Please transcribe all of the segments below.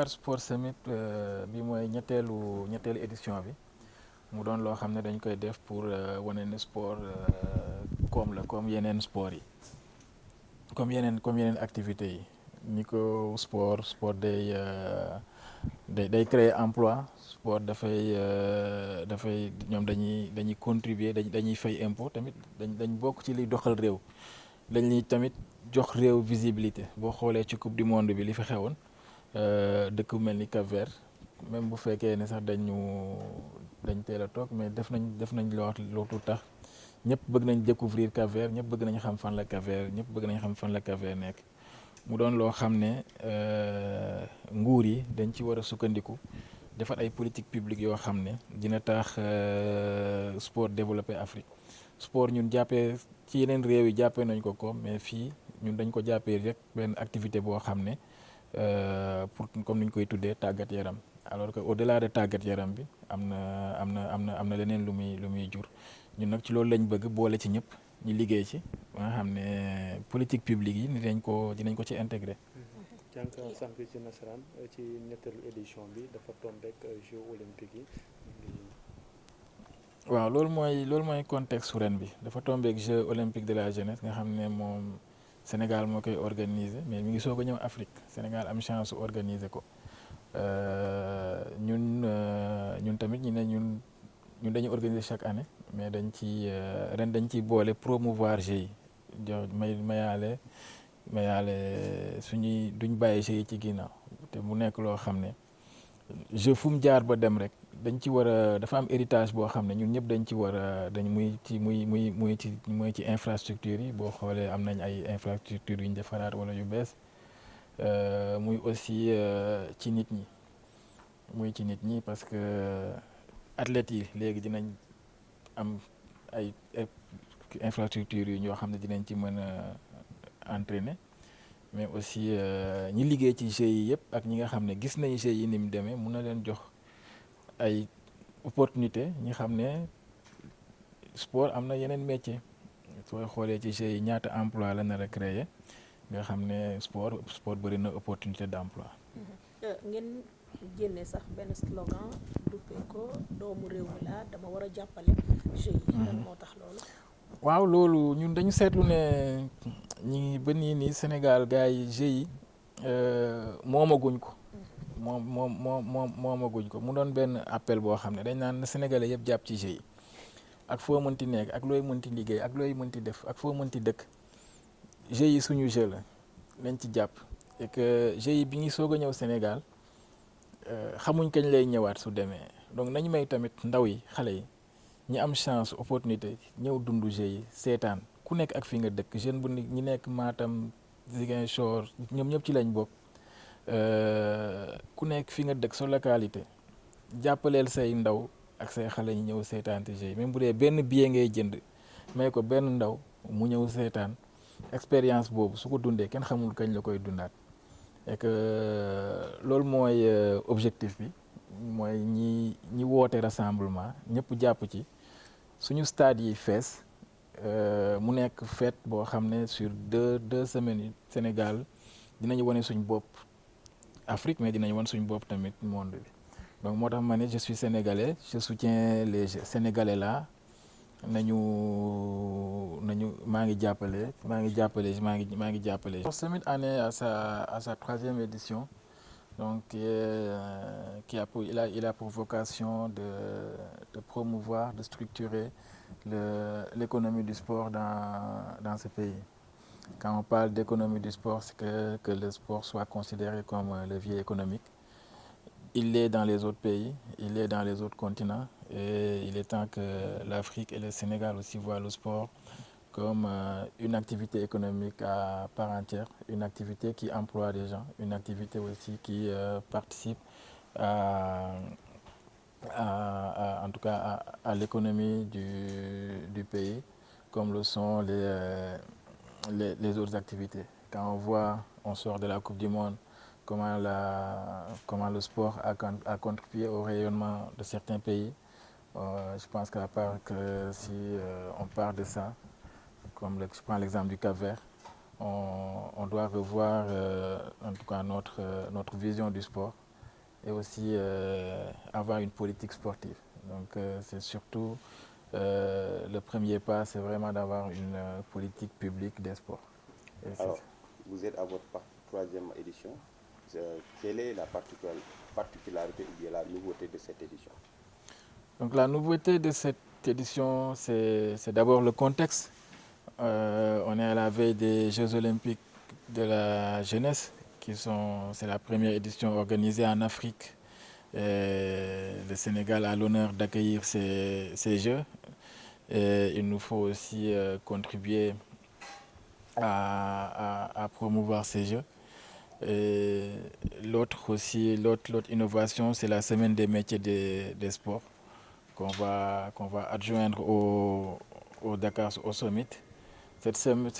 Dakar Sport Summit bi mooy ñetteelu édition bi mu doon loo xam ne dañ koy def pour wane ne sport koom la comme yeneen sport yi comme yeneen activités yi ni ko sport day créer emploi sport dafay ñoom dañuy contribuer dañuy fay impôt tamit dañ bokk ci liy doxal réew dañuy tamit jox réew visibilité boo xoolee ci coupe du monde bi li fi xewoon dëkk bu mel ni Cap-Vert même bu fekkee ne sax dañ teel a toog mais def nañ lootu tax ñëpp bëgg nañ découvrir Cap-Vert ñëpp bëgg nañ xam fan la Cap-Vert ñëpp bëgg nañ xam fan la Cap-Vert nekk mu doon loo xam ne nguur yi dañ ci war a sukkandiku defar ay politique publique yoo xam ne dina tax sport développé Afrique sport ñun jàppee ci yeneen réew yi jàppee nañ ko mais fii ñun dañ ko jàppee rek benn activité boo xam ne pour comme ni ñu koy tuddee tàggat yaram alors que au-delà de tàggat yaram bi am na leneen lu muy jur ñun nag ci loolu lañ bëgg boole ci ñëpp ñu liggéey ci ba nga xam ne politique publique yi dinañ ko ci intégrer. jànk sànq ci nasaraan ci ñetteelu édition bi dafa tombé ak Jeux olympiques yi. waaw loolu mooy contexte ren bi dafa tombé ak Jeux olympiques de la jeunesse nga xam ne moom Sénégal moo koy organiser mais mi ngi soog a ñëw Afrique Sénégal am chance organiser ko ñun tamit ñu ne ñun dañuy organiser chaque année mais ren dañ ciy boole promouvoir Jeux yi jox mayaale suñuy duñ bàyyi Jeux yi ci ginnaaw te mu nekk loo xam ne jeu fu mu jaar ba dem rek dañ ci war a dafa am héritage boo xam ne ñun ñëpp dañ ci war a muy ci infrastructure yi boo xoolee am nañ ay infrastructure yu ñu defaraat wala yu bees muy aussi ci nit ñi parce que athlètes yi léegi dinañ am ay infrastructure yu ñoo xam ne dinañ ci mën a entraîner mais aussi ñi liggéey ci Jeux yi yëpp ak ñi nga xam ne gis nañu Jeux yi ni mu demee mun na leen jox ay opportunité ñi xam ne sport am na yeneen métier sooy xoolee ci Jeux yi ñaata emploi la nar a créer nga xam ne sport bëri na opportunité d'emploi. ngeen génne sax benn slogan duppee ko doomu réew mi la dama war a jàppale Jeux yi. lan moo tax loolu. waaw loolu ñun dañu seetlu ne ba nii Sénégal gars yi Jeux yi moomaguñ ko. moomaguñ ko mu doon benn appel boo xam ne dañ naan Sénégalais yëpp jàpp ci Jeux yi ak foo mënti nekk ak looy mënti liggéey ak looy mënti def ak foo mënti dëkk Jeux yi suñu jeu la nañ ci jàpp et que Jeux yi bi ñuy soog a ñëw Sénégal xamuñ kañ lay ñëwaat su demee donc nañ may tamit ndaw yi xale yi ñi am chance opportunité ñëw dund Jeux yi seetaan ku nekk ak fi nga dëkk jeune bu ñi nekk Matam Ziguinchor ñoom ñëpp ci lañ bokk ku nekk fi nga dëkk sa localité jàppaleel say ndaw ak say xale ñi ñëw seetaan te Jeux yi même bu dee benn billet ngay jënd may ko benn ndaw mu ñëw seetaan expérience boobu su ko dundee kenn xamul kañ la koy dundaat et que loolu mooy objectif bi mooy ñi woote rassemblement ñëpp jàpp ci suñu stade yi fees mu nekk fête boo xam ne sur deux semaines yi Sénégal dinañu wane suñ bopp Afrique mais dinañu wane suñ bopp tamit monde bi donc moo tax ma ne je suis sénégalais je soutiens les Sénégalais là nañu maa ngi jàppale. Summit en est à sa 3e édition donc il a pour vocation de promouvoir, de structurer l'économie du sport dans ce pays. Quand on parle d'économie du sport, c'est que le sport soit considéré comme un levier économique. Il l'est dans les autres pays, il l'est dans les autres continents et il est temps que l'Afrique et le Sénégal aussi voient le sport comme une activité économique à part entière, une activité qui emploie des gens, une activité aussi qui participe en tout cas à l'économie du pays, comme le sont les autres activités. Quand on sort de la Coupe du Monde, comment le sport a contribué au rayonnement de certains pays. Je pense qu'à part que si on part de ça, je prends l'exemple du Cap-Vert, on doit revoir en tout cas notre vision du sport et aussi avoir une politique sportive. Donc c'est surtout le premier pas, c'est vraiment d'avoir une politique publique des sports. Alors, vous êtes à votre troisième édition. Quelle est la particularité ou bien la nouveauté de cette édition? Donc la nouveauté de cette édition, c'est d'abord le contexte. On est à la veille des Jeux olympiques de la jeunesse, c'est la première édition organisée en Afrique. Et le Sénégal a l'honneur d'accueillir ces Jeux. Et il nous faut aussi contribuer à promouvoir ces Jeux. Et l'autre innovation, c'est la semaine des métiers des sports qu'on va adjoindre au Dakar au Summit. Cette semaine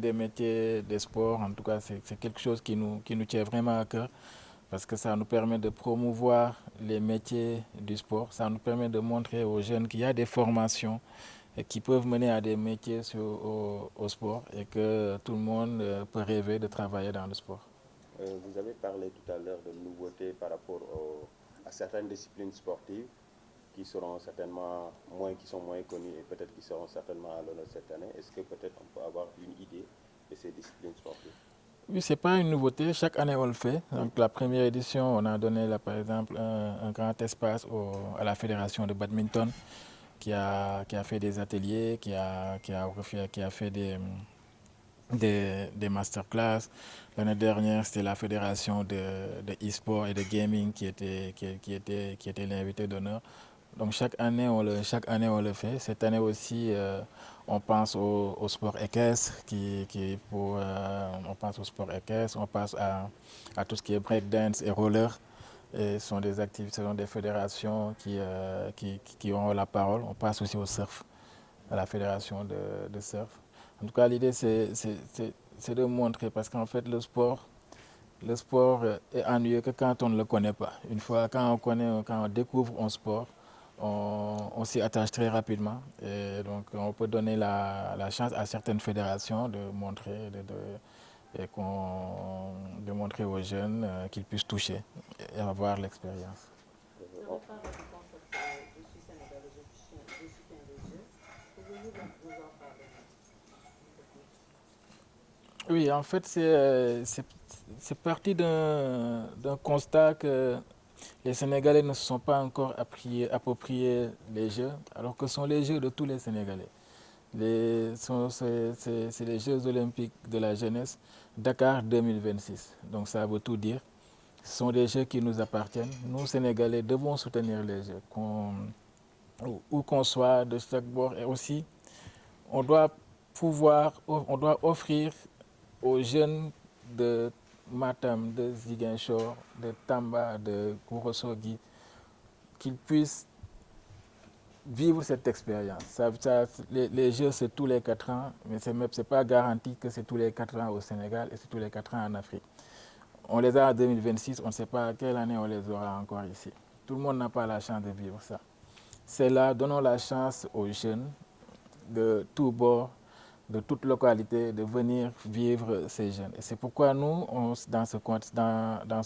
des métiers des sports, en tout cas, c'est quelque chose qui nous tient vraiment à cœur parce que ça nous permet de promouvoir les métiers du sport. Ça nous permet de montrer aux jeunes qu'il y a des formations qui peuvent mener à des métiers au sport et que tout le monde peut rêver de travailler dans le sport. Vous avez parlé tout à l'heure de nouveautés par rapport à certaines disciplines sportives qui sont moins connues et peut-être qui seront certainement à l'honneur cette année. Est-ce que peut-être on peut avoir une idée de ces disciplines sportives? Oui, ce n'est pas une nouveauté. Chaque année, on le fait. Donc, la première édition, on a donné, là, par exemple, un grand espace à la fédération de badminton qui a fait des ateliers, qui a fait des masterclass. L'année dernière, c'était la fédération de e-sport et de gaming qui était l'invité d'honneur. Donc chaque année, on le fait. Cette année aussi, on pense au sport équestre, on pense au sport équestre, on pense à tout ce qui est breakdance et roller. Et ce sont des activités, ce sont des fédérations qui ont la parole. On passe aussi au surf, à la fédération de surf. En tout cas, l'idée, c'est de montrer, parce qu'en fait, le sport est ennuyeux que quand on ne le connaît pas. Une fois, quand on découvre un sport, on s'y attache très rapidement. Et donc, on peut donner la chance à certaines fédérations de montrer, de montrer aux jeunes qu'ils puissent toucher et avoir l'expérience. Vous avez parlé du concept je suis sénégalaise, je soutiens les Jeux. Pouvez-vous nous en parler un peu plus? Oui, en fait, c'est parti d'un constat que les Sénégalais ne se sont pas encore appropriés les Jeux, alors que ce sont les Jeux de tous les Sénégalais. C'est les Jeux olympiques de la jeunesse Dakar 2026. Donc ça veut tout dire. Ce sont des Jeux qui nous appartiennent. Nous, Sénégalais, devons soutenir les Jeux, où qu'on soit, de chaque bord. Et aussi, on doit offrir aux jeunes de Matam, de Ziguinchor, de Tamba, de Ourossogui, qu'ils puissent vivre cette expérience. Les Jeux, c'est tous les 4 ans, mais ce n'est pas garanti que c'est tous les 4 ans au Sénégal et c'est tous les 4 ans en Afrique. On les a en 2026, on ne sait pas à quelle année on les aura encore ici. Tout le monde n'a pas la chance de vivre ça. C'est là, donnons la chance aux jeunes de tous bords, de toute localité, de venir vivre ces jeunes. Et c'est pourquoi nous, dans ce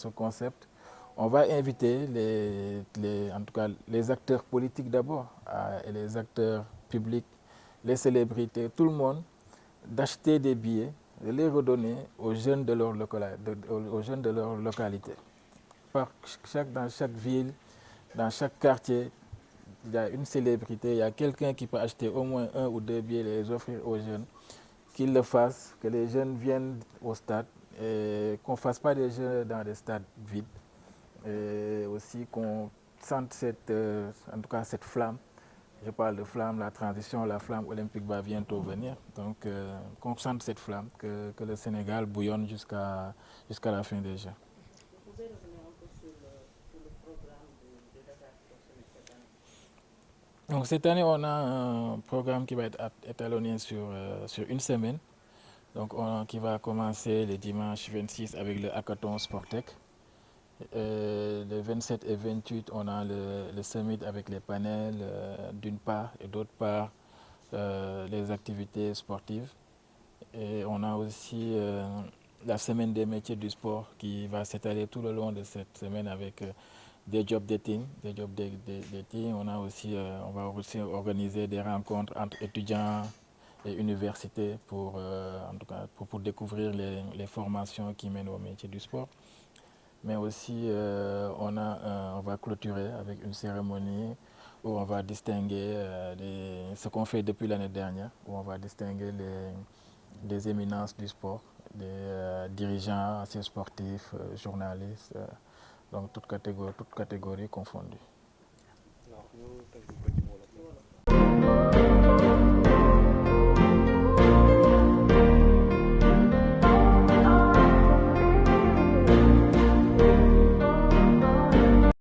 concept, on va inviter en tout cas les acteurs politiques d'abord, et les acteurs publics, les célébrités, tout le monde, d'acheter des billets, de les redonner aux jeunes de leur localité. Dans chaque ville, dans chaque quartier, il y a une célébrité, il y a quelqu'un qui peut acheter au moins 1 ou 2 billets et les offrir aux jeunes, qu'ils le fassent, que les jeunes viennent au stade et qu'on ne fasse pas des jeux dans des stades vides. Et aussi qu'on sente en tout cas cette flamme. Je parle de flamme, la transition, la flamme olympique va bientôt venir. Donc qu'on sente cette flamme, que le Sénégal bouillonne jusqu'à la fin des Jeux. Vous pouvez revenir un peu sur le programme de Dakar Summit cette année? Donc cette année, on a un programme qui va être étalonné sur une semaine. Donc qui va commencer le dimanche 26 avec le hackathon Sportec. Le 27 et 28, on a le summit avec les panels d'une part et d'autre part les activités sportives. Et on a aussi la semaine des métiers du sport qui va s'étaler tout le long de cette semaine avec des job dating, On a aussi, on va aussi organiser des rencontres entre étudiants et universités pour, en tout cas, pour découvrir les formations qui mènent au métier du sport. Mais aussi, on va clôturer avec une cérémonie où on va distinguer ce qu'on fait depuis l'année dernière, où on va distinguer les éminences du sport, des dirigeants, anciens sportifs, journalistes, donc toutes catégories confondues. waaw ñu tënk ko ci wolof.